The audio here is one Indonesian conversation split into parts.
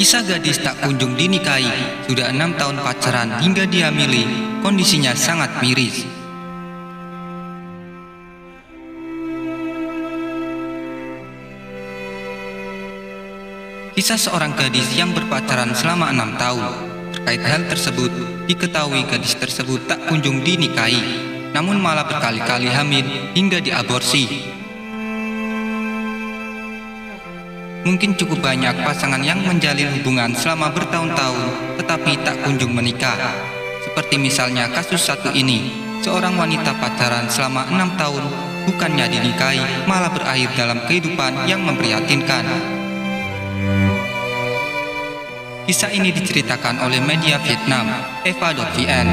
Kisah gadis tak kunjung dinikahi, sudah 6 tahun pacaran hingga dihamili, kondisinya sangat miris. Kisah seorang gadis yang berpacaran selama 6 tahun. Terkait hal tersebut, diketahui gadis tersebut tak kunjung dinikahi, namun malah berkali-kali hamil hingga diaborsi. Mungkin cukup banyak pasangan yang menjalin hubungan selama bertahun-tahun tetapi tak kunjung menikah. Seperti misalnya kasus satu ini, seorang wanita pacaran selama 6 tahun, bukannya dinikahi, malah berakhir dalam kehidupan yang memprihatinkan. Kisah ini diceritakan oleh media Vietnam, Eva.vn,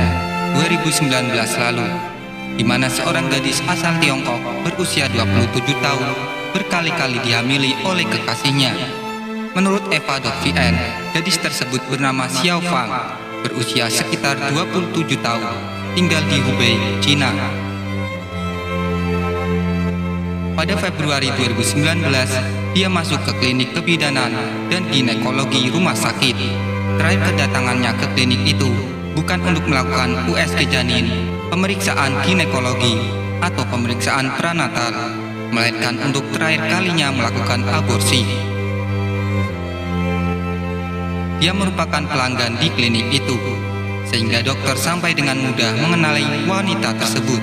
2019 lalu, di mana seorang gadis asal Tiongkok berusia 27 tahun berkali-kali dihamili oleh kekasihnya. Menurut Eva.vn, gadis tersebut bernama Xiao Fang, berusia sekitar 27 tahun, tinggal di Hubei, China. Pada Februari 2019, dia masuk ke klinik kebidanan dan ginekologi rumah sakit. Terakhir kedatangannya ke klinik itu bukan untuk melakukan USG janin, pemeriksaan ginekologi, atau pemeriksaan prenatal, melainkan untuk terakhir kalinya melakukan aborsi. Dia merupakan pelanggan di klinik itu, sehingga dokter sampai dengan mudah mengenali wanita tersebut.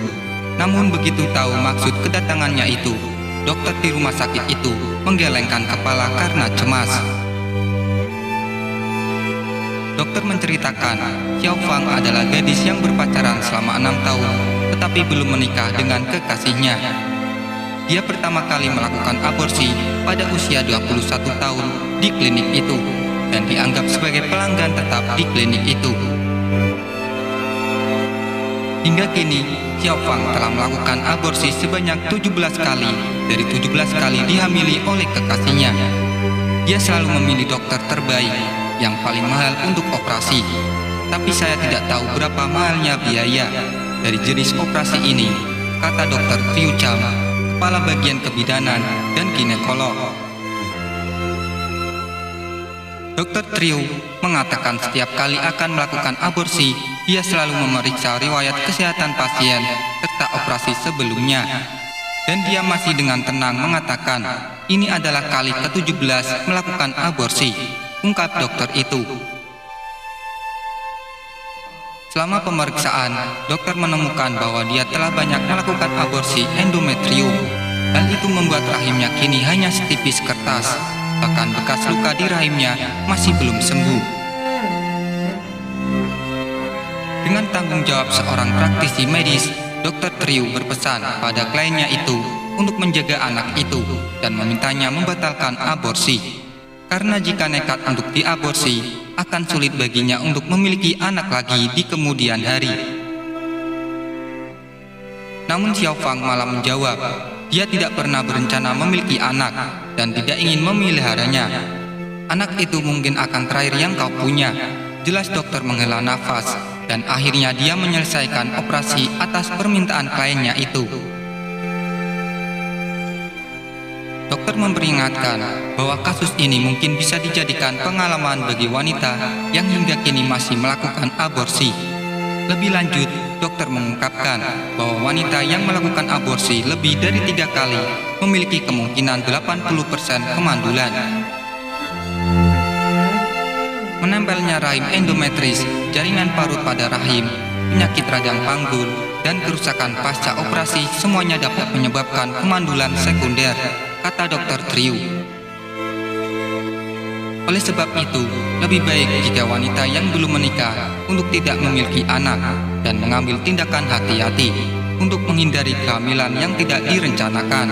Namun begitu tahu maksud kedatangannya itu, dokter di rumah sakit itu menggelengkan kepala karena cemas. Dokter menceritakan, Xiao Fang adalah gadis yang berpacaran selama 6 tahun, tetapi belum menikah dengan kekasihnya. Dia pertama kali melakukan aborsi pada usia 21 tahun di klinik itu, dan dianggap sebagai pelanggan tetap di klinik itu. Hingga kini, Xiao Fang telah melakukan aborsi sebanyak 17 kali dari 17 kali dihamili oleh kekasihnya. Dia selalu memilih dokter terbaik yang paling mahal untuk operasi. Tapi saya tidak tahu berapa mahalnya biaya dari jenis operasi ini, kata Dr. Triu Cham, kepala bagian kebidanan dan ginekolog. Dr. Triu mengatakan setiap kali akan melakukan aborsi, dia selalu memeriksa riwayat kesehatan pasien serta operasi sebelumnya. Dan dia masih dengan tenang mengatakan, ini adalah kali ke-17 melakukan aborsi, ungkap dokter itu. Selama pemeriksaan, dokter menemukan bahwa dia telah banyak melakukan aborsi endometrium. Hal itu membuat rahimnya kini hanya setipis kertas. Bahkan bekas luka di rahimnya masih belum sembuh. Dengan tanggung jawab seorang praktisi medis, Dr. Triu berpesan pada kliennya itu untuk menjaga anak itu dan memintanya membatalkan aborsi. Karena jika nekat untuk diaborsi, akan sulit baginya untuk memiliki anak lagi di kemudian hari. Namun Xiao Fang malah menjawab, dia tidak pernah berencana memiliki anak dan tidak ingin memeliharanya. Anak itu mungkin akan terakhir yang kau punya, jelas dokter menghela nafas, dan akhirnya dia menyelesaikan operasi atas permintaan kliennya itu. Dokter memperingatkan bahwa kasus ini mungkin bisa dijadikan pengalaman bagi wanita yang hingga kini masih melakukan aborsi. Lebih lanjut, dokter mengungkapkan bahwa wanita yang melakukan aborsi lebih dari 3 kali memiliki kemungkinan 80% kemandulan. Menempelnya rahim endometris, jaringan parut pada rahim, penyakit radang panggul, dan kerusakan pasca operasi semuanya dapat menyebabkan kemandulan sekunder, kata Dr. Triu. Oleh sebab itu, lebih baik jika wanita yang belum menikah untuk tidak memiliki anak dan mengambil tindakan hati-hati untuk menghindari kehamilan yang tidak direncanakan.